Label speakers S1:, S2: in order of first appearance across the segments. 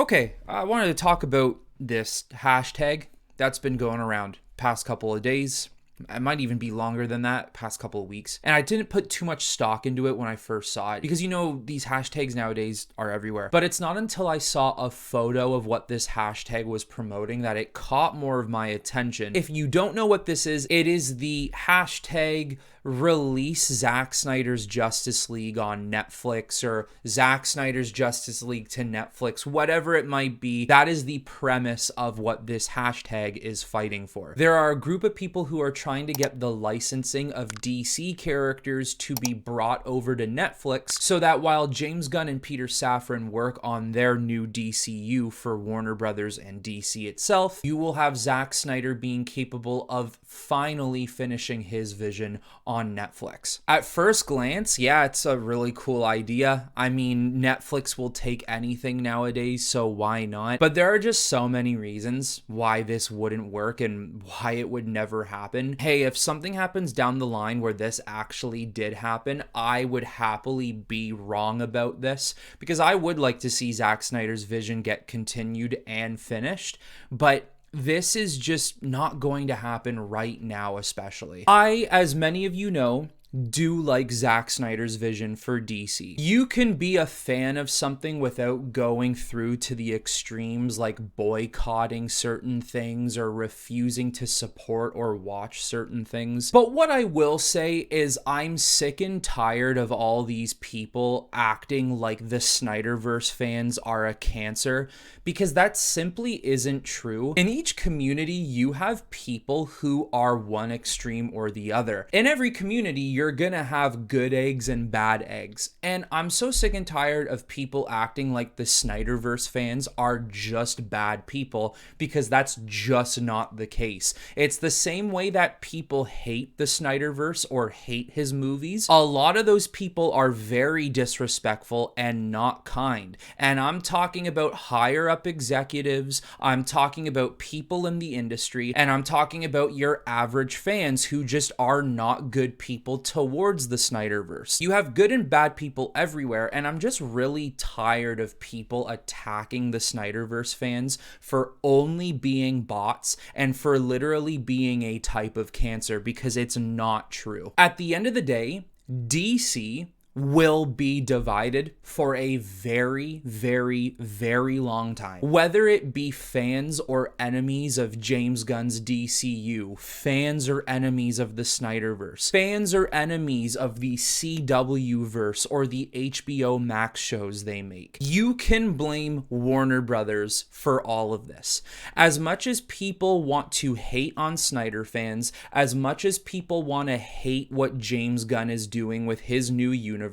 S1: Okay, I wanted to talk about this hashtag that's been going around past couple of days. It might even be longer than that, past couple of weeks. And I didn't put too much stock into it when I first saw it because, these hashtags nowadays are everywhere. But it's not until I saw a photo of what this hashtag was promoting that it caught more of my attention. If you don't know what this is, it is the hashtag release Zack Snyder's Justice League on Netflix, or Zack Snyder's Justice League to Netflix, whatever it might be. That is the premise of what this hashtag is fighting for. There are a group of people who are trying to get the licensing of DC characters to be brought over to Netflix so that while James Gunn and Peter Safran work on their new DCU for Warner Brothers and DC itself, you will have Zack Snyder being capable of finally finishing his vision on Netflix. At first glance, yeah, it's a really cool idea. I mean, Netflix will take anything nowadays, so why not? But there are just so many reasons why this wouldn't work and why it would never happen. Hey, if something happens down the line where this actually did happen, I would happily be wrong about this because I would like to see Zack Snyder's vision get continued and finished, but this is just not going to happen right now, especially. I, as many of you know, do like Zack Snyder's vision for DC. You can be a fan of something without going through to the extremes like boycotting certain things or refusing to support or watch certain things. But what I will say is I'm sick and tired of all these people acting like the Snyderverse fans are a cancer, because that simply isn't true. In each community, you have people who are one extreme or the other. In every community, you're gonna have good eggs and bad eggs. And I'm so sick and tired of people acting like the Snyderverse fans are just bad people, because that's just not the case. It's the same way that people hate the Snyderverse or hate his movies. A lot of those people are very disrespectful and not kind. And I'm talking about higher up executives, I'm talking about people in the industry, and I'm talking about your average fans who just are not good people towards the Snyderverse. You have good and bad people everywhere, and I'm just really tired of people attacking the Snyderverse fans for only being bots and for literally being a type of cancer, because it's not true. At the end of the day, DC will be divided for a very, very, very long time. Whether it be fans or enemies of James Gunn's DCU, fans or enemies of the Snyderverse, fans or enemies of the CW verse or the HBO Max shows they make. You can blame Warner Brothers for all of this. As much as people want to hate on Snyder fans, as much as people want to hate what James Gunn is doing with his new universe,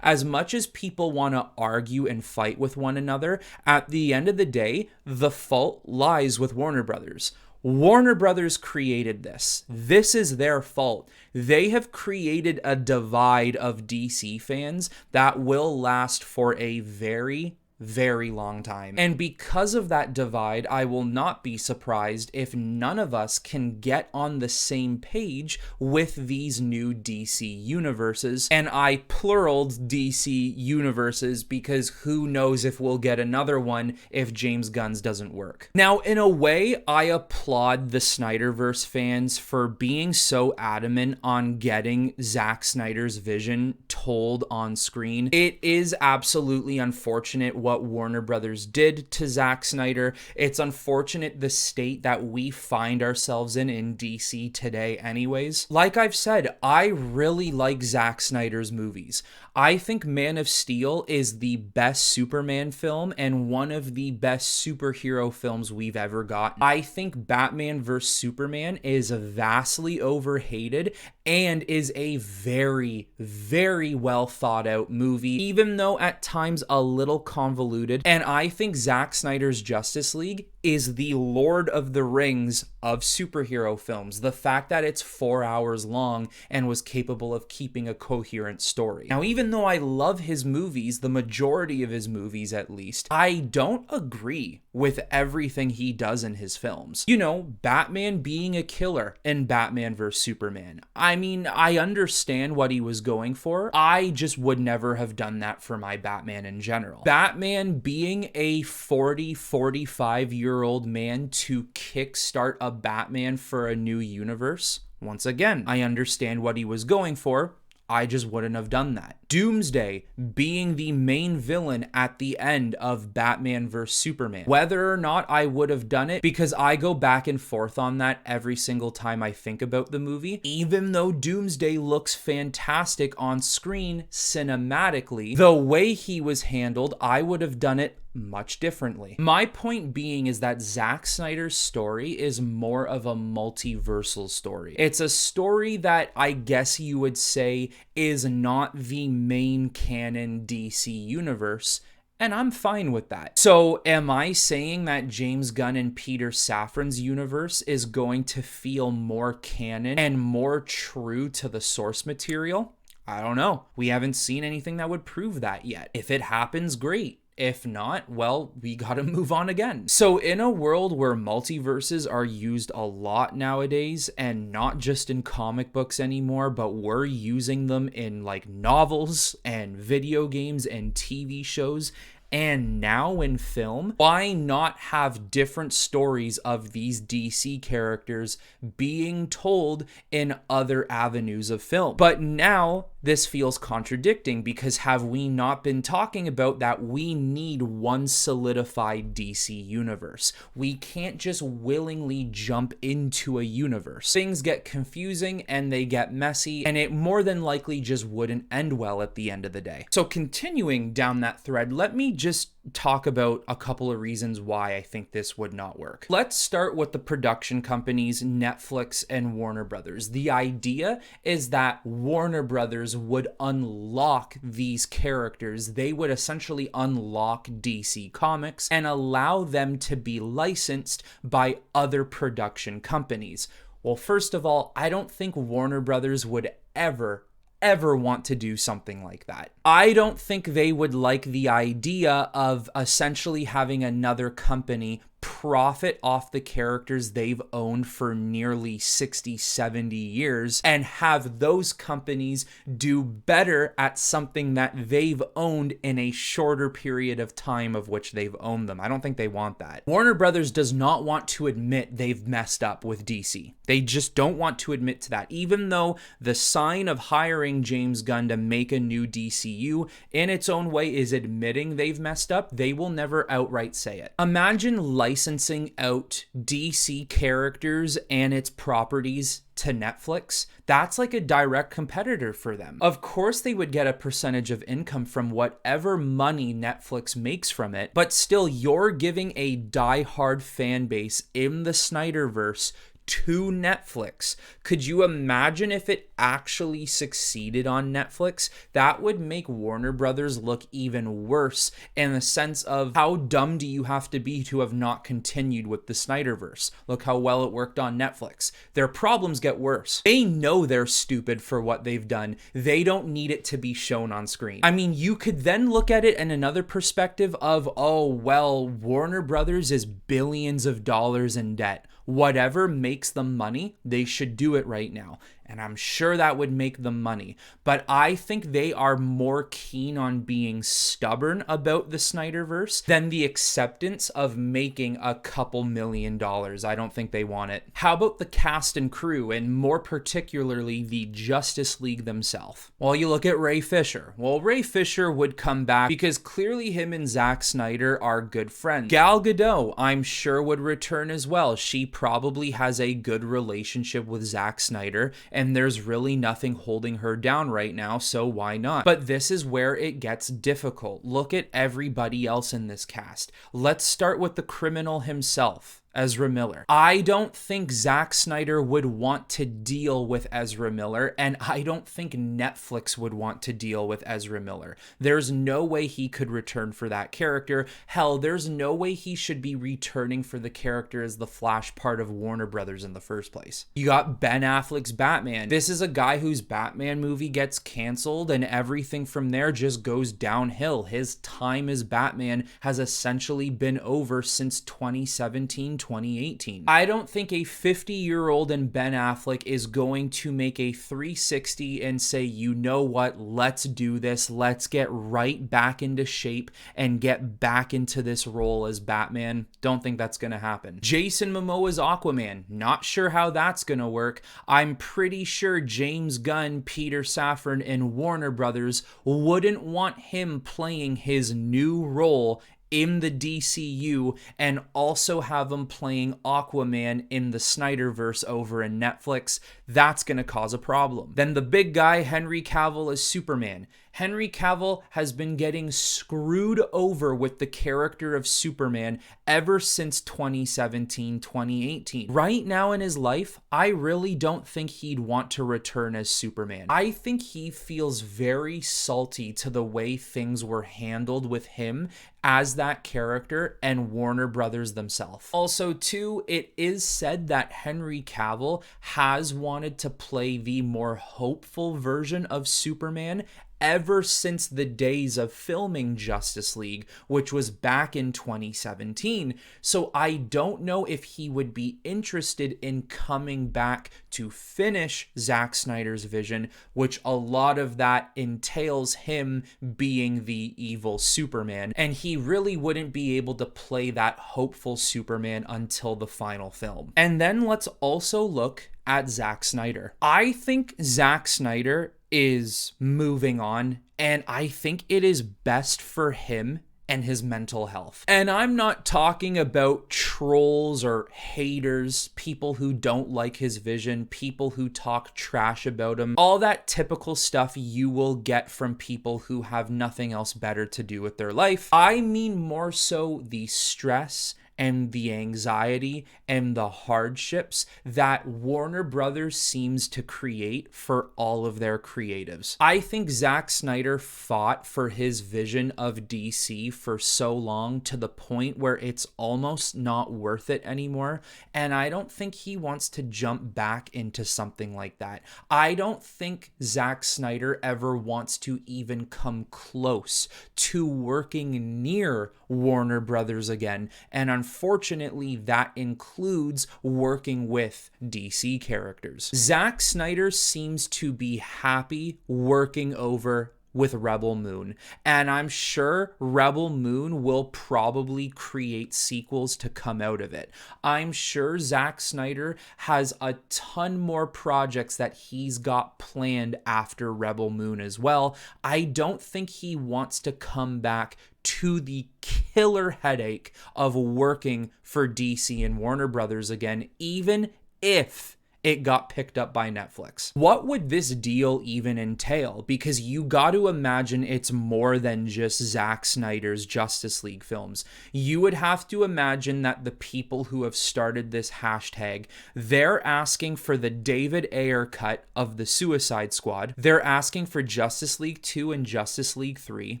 S1: as much as people want to argue and fight with one another, at the end of the day, the fault lies with Warner Brothers. Warner Brothers created this. This is their fault. They have created a divide of DC fans that will last for a very, very long time. And because of that divide, I will not be surprised if none of us can get on the same page with these new DC universes. And I pluraled DC universes because who knows if we'll get another one if James Gunn's doesn't work. Now, in a way, I applaud the Snyderverse fans for being so adamant on getting Zack Snyder's vision told on screen. It is absolutely unfortunate what Warner Brothers did to Zack Snyder. It's unfortunate the state that we find ourselves in DC today anyways. Like I've said, I really like Zack Snyder's movies. I think Man of Steel is the best Superman film and one of the best superhero films we've ever gotten. I think Batman vs. Superman is vastly overhated and is a very, very well thought out movie, even though at times a little convoluted. And I think Zack Snyder's Justice League is the Lord of the Rings of superhero films. The fact that it's 4 hours long and was capable of keeping a coherent story. Now, even though I love his movies, the majority of his movies at least, I don't agree with everything he does in his films. You know, Batman being a killer in Batman vs. Superman. I mean, I understand what he was going for. I just would never have done that for my Batman in general. Batman being a 45-year-old man to kickstart a Batman for a new universe. Once again, I understand what he was going for. I just wouldn't have done that. Doomsday being the main villain at the end of Batman vs. Superman. Whether or not I would have done it, because I go back and forth on that every single time I think about the movie. Even though Doomsday looks fantastic on screen cinematically, the way he was handled, I would have done it much differently. My point being is that Zack Snyder's story is more of a multiversal story. It's a story that I guess you would say is not the main canon DC universe, and I'm fine with that. So am I saying that James Gunn and Peter Safran's universe is going to feel more canon and more true to the source material? I don't know. We haven't seen anything that would prove that yet. If it happens, great. If not, well, we gotta move on again. So in a world where multiverses are used a lot nowadays, and not just in comic books anymore, but we're using them in like novels and video games and TV shows, and now in film, why not have different stories of these DC characters being told in other avenues of film? But now this feels contradicting, because have we not been talking about that we need one solidified DC universe? We can't just willingly jump into a universe. Things get confusing and they get messy, and it more than likely just wouldn't end well at the end of the day. So continuing down that thread, let me just talk about a couple of reasons why I think this would not work. Let's start with the production companies, Netflix and Warner Brothers. The idea is that Warner Brothers would unlock these characters. They would essentially unlock DC Comics and allow them to be licensed by other production companies. Well, first of all, I don't think Warner Brothers would ever want to do something like that. I don't think they would like the idea of essentially having another company profit off the characters they've owned for nearly 60, 70 years and have those companies do better at something that they've owned in a shorter period of time of which they've owned them. I don't think they want that. Warner Brothers does not want to admit they've messed up with DC. They just don't want to admit to that. Even though the sign of hiring James Gunn to make a new DCU in its own way is admitting they've messed up, they will never outright say it. Imagine licensing out DC characters and its properties to Netflix. That's like a direct competitor for them. Of course, they would get a percentage of income from whatever money Netflix makes from it, but still, you're giving a die-hard fan base in the Snyderverse to Netflix. Could you imagine if it actually succeeded on Netflix? That would make Warner Brothers look even worse in the sense of how dumb do you have to be to have not continued with the Snyderverse? Look how well it worked on Netflix. Their problems get worse. They know they're stupid for what they've done. They don't need it to be shown on screen. I mean, you could then look at it in another perspective of, oh, well, Warner Brothers is billions of dollars in debt. Whatever makes them money, they should do it right now. And I'm sure that would make them money. But I think they are more keen on being stubborn about the Snyderverse than the acceptance of making a couple $1 million. I don't think they want it. How about the cast and crew, and more particularly the Justice League themselves? Well, you look at Ray Fisher. Well, Ray Fisher would come back because clearly him and Zack Snyder are good friends. Gal Gadot, I'm sure, would return as well. She probably has a good relationship with Zack Snyder, and there's really nothing holding her down right now, so why not? But this is where it gets difficult. Look at everybody else in this cast. Let's start with the criminal himself, Ezra Miller. I don't think Zack Snyder would want to deal with Ezra Miller, and I don't think Netflix would want to deal with Ezra Miller. There's no way he could return for that character. Hell, there's no way he should be returning for the character as the Flash part of Warner Brothers in the first place. You got Ben Affleck's Batman. This is a guy whose Batman movie gets canceled, and everything from there just goes downhill. His time as Batman has essentially been over since 2017, 2018. I don't think a 50-year-old in Ben Affleck is going to make a 360 and say, you know what, let's do this. Let's get right back into shape and get back into this role as Batman. Don't think that's going to happen. Jason Momoa's Aquaman. Not sure how that's going to work. I'm pretty sure James Gunn, Peter Safran, and Warner Brothers wouldn't want him playing his new role in the DCU and also have him playing Aquaman in the Snyderverse over in Netflix. That's going to cause a problem. Then the big guy, Henry Cavill, as Superman. Henry Cavill has been getting screwed over with the character of Superman ever since 2017, 2018. Right now in his life, I really don't think he'd want to return as Superman. I think he feels very salty to the way things were handled with him as that character and Warner Brothers themselves. Also, too, it is said that Henry Cavill has wanted to play the more hopeful version of Superman ever since the days of filming Justice League, which was back in 2017. So I don't know if he would be interested in coming back to finish Zack Snyder's vision, which a lot of that entails him being the evil Superman. And he really wouldn't be able to play that hopeful Superman until the final film. And then let's also look at Zack Snyder. I think Zack Snyder is moving on, and I think it is best for him and his mental health. And I'm not talking about trolls or haters, people who don't like his vision, people who talk trash about him, all that typical stuff you will get from people who have nothing else better to do with their life. I mean more so the stress and the anxiety and the hardships that Warner Brothers seems to create for all of their creatives. I think Zack Snyder fought for his vision of DC for so long to the point where it's almost not worth it anymore, and I don't think he wants to jump back into something like that. I don't think Zack Snyder ever wants to even come close to working near Warner Brothers again, and unfortunately that includes working with DC characters. Zack Snyder seems to be happy working over with Rebel Moon, and I'm sure Rebel Moon will probably create sequels to come out of it. I'm sure Zack Snyder has a ton more projects that he's got planned after Rebel Moon as well. I don't think he wants to come back to the killer headache of working for DC and Warner Brothers again, even if it got picked up by Netflix. What would this deal even entail? Because you got to imagine it's more than just Zack Snyder's Justice League films. You would have to imagine that the people who have started this hashtag, they're asking for the David Ayer cut of the Suicide Squad. They're asking for Justice League 2 and Justice League 3.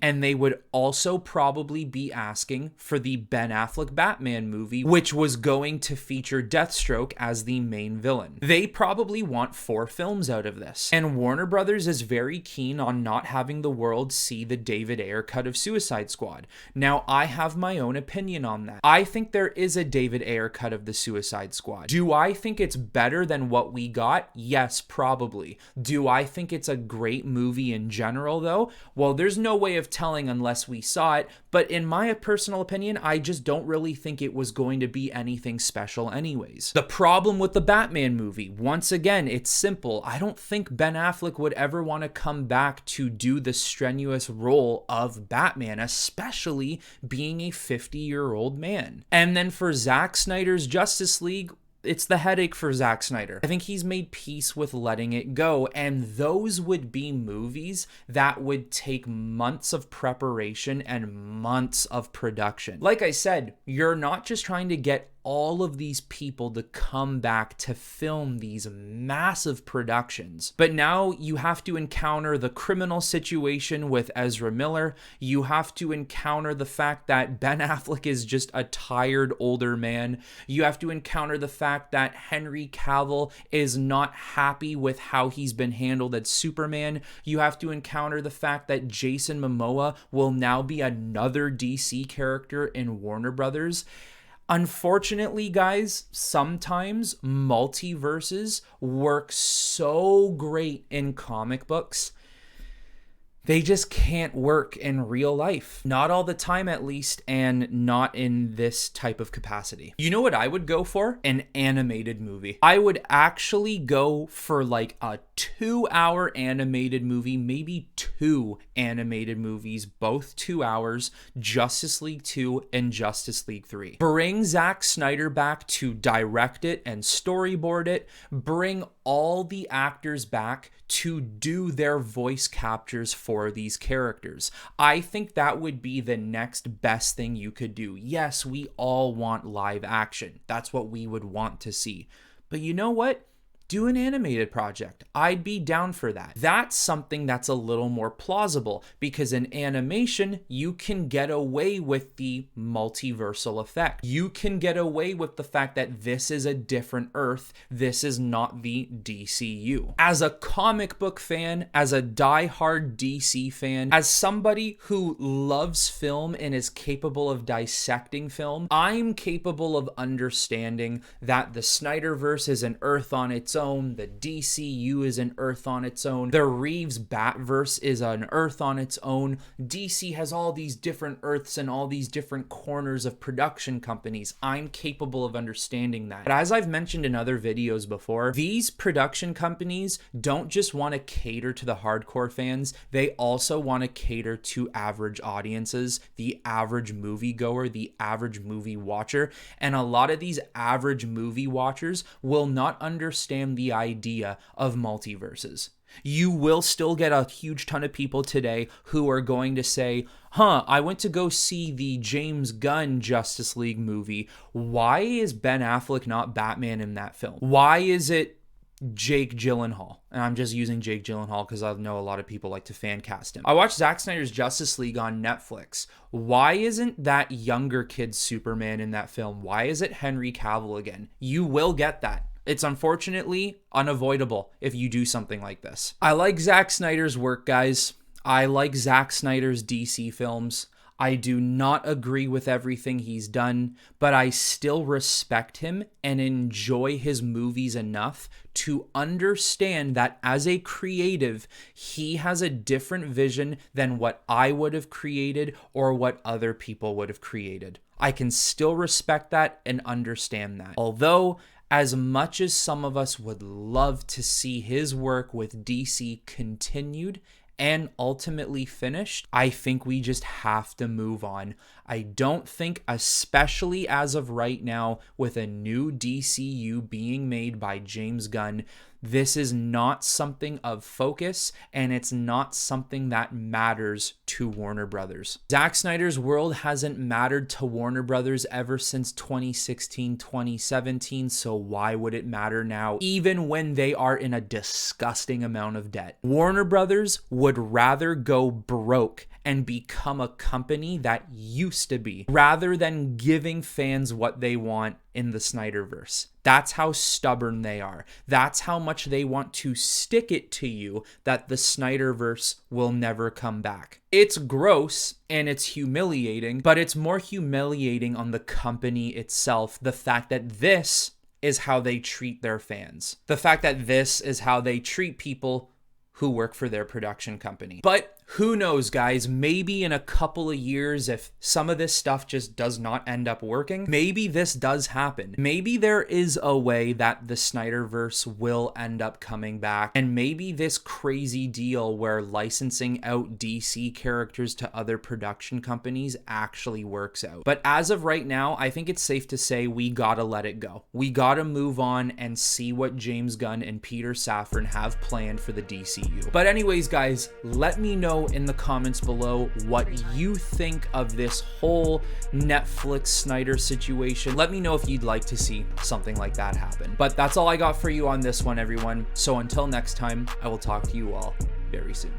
S1: And they would also probably be asking for the Ben Affleck Batman movie, which was going to feature Deathstroke as the main villain. They probably want 4 films out of this. And Warner Brothers is very keen on not having the world see the David Ayer cut of Suicide Squad. Now, I have my own opinion on that. I think there is a David Ayer cut of the Suicide Squad. Do I think it's better than what we got? Yes, probably. Do I think it's a great movie in general, though? Well, there's no way of telling unless we saw it, but in my personal opinion, I just don't really think it was going to be anything special anyways. The problem with the Batman movie, once again, it's simple. I don't think Ben Affleck would ever want to come back to do the strenuous role of Batman, especially being a 50-year-old man. And then for Zack Snyder's Justice League, it's the headache for Zack Snyder. I think he's made peace with letting it go, and those would be movies that would take months of preparation and months of production. Like I said, you're not just trying to get all of these people to come back to film these massive productions. But now you have to encounter the criminal situation with Ezra Miller. You have to encounter the fact that Ben Affleck is just a tired older man. You have to encounter the fact that Henry Cavill is not happy with how he's been handled as Superman. You have to encounter the fact that Jason Momoa will now be another DC character in Warner Brothers. Unfortunately, guys, sometimes multiverses work so great in comic books, they just can't work in real life. Not all the time, at least, and not in this type of capacity. You know what I would go for? An animated movie. I would actually go for like a 2-hour animated movie, maybe 2 animated movies, both 2 hours, Justice League 2 and Justice League 3. Bring Zack Snyder back to direct it and storyboard it. Bring all the actors back to do their voice captures for these characters. I think that would be the next best thing you could do. Yes, we all want live action. That's what we would want to see. But you know what? Do an animated project. I'd be down for that. That's something that's a little more plausible because in animation, you can get away with the multiversal effect. You can get away with the fact that this is a different Earth. This is not the DCU. As a comic book fan, as a diehard DC fan, as somebody who loves film and is capable of dissecting film, I'm capable of understanding that the Snyderverse is an Earth on its own. The DCU is an Earth on its own. The Reeves Batverse is an Earth on its own. DC has all these different Earths and all these different corners of production companies. I'm capable of understanding that. But as I've mentioned in other videos before, these production companies don't just want to cater to the hardcore fans. They also want to cater to average audiences, the average moviegoer, the average movie watcher. And a lot of these average movie watchers will not understand the idea of multiverses. You will still get a huge ton of people today who are going to say, I went to go see the James Gunn Justice League movie. Why is Ben Affleck not Batman in that film? Why is it Jake Gyllenhaal? And I'm just using Jake Gyllenhaal because I know a lot of people like to fan cast him. I watched Zack Snyder's Justice League on Netflix. Why isn't that younger kid Superman in that film? Why is it Henry Cavill again? You will get that. It's unfortunately unavoidable if you do something like this. I like Zack Snyder's work, guys. I like Zack Snyder's DC films. I do not agree with everything he's done, but I still respect him and enjoy his movies enough to understand that as a creative, he has a different vision than what I would have created or what other people would have created. I can still respect that and understand that. Although, as much as some of us would love to see his work with DC continued and ultimately finished, I think we just have to move on. I don't think, especially as of right now, with a new DCU being made by James Gunn, this is not something of focus, and it's not something that matters to Warner Brothers. Zack Snyder's world hasn't mattered to Warner Brothers ever since 2016, 2017, so why would it matter now, even when they are in a disgusting amount of debt? Warner Brothers would rather go broke and become a company that used to be, rather than giving fans what they want in the Snyderverse. That's how stubborn they are. That's how much they want to stick it to you that the Snyderverse will never come back. It's gross and it's humiliating, but it's more humiliating on the company itself. The fact that this is how they treat their fans. The fact that this is how they treat people who work for their production company. But who knows, guys? Maybe in a couple of years, if some of this stuff just does not end up working, maybe this does happen. Maybe there is a way that the Snyderverse will end up coming back, and maybe this crazy deal where licensing out DC characters to other production companies actually works out. But as of right now, I think it's safe to say we gotta let it go. We gotta move on and see what James Gunn and Peter Safran have planned for the DCU. But anyways, guys, let me know know in the comments below what you think of this whole Netflix Snyder situation. Let me know if you'd like to see something like that happen. But that's all I got for you on this one, everyone. So until next time, I will talk to you all very soon.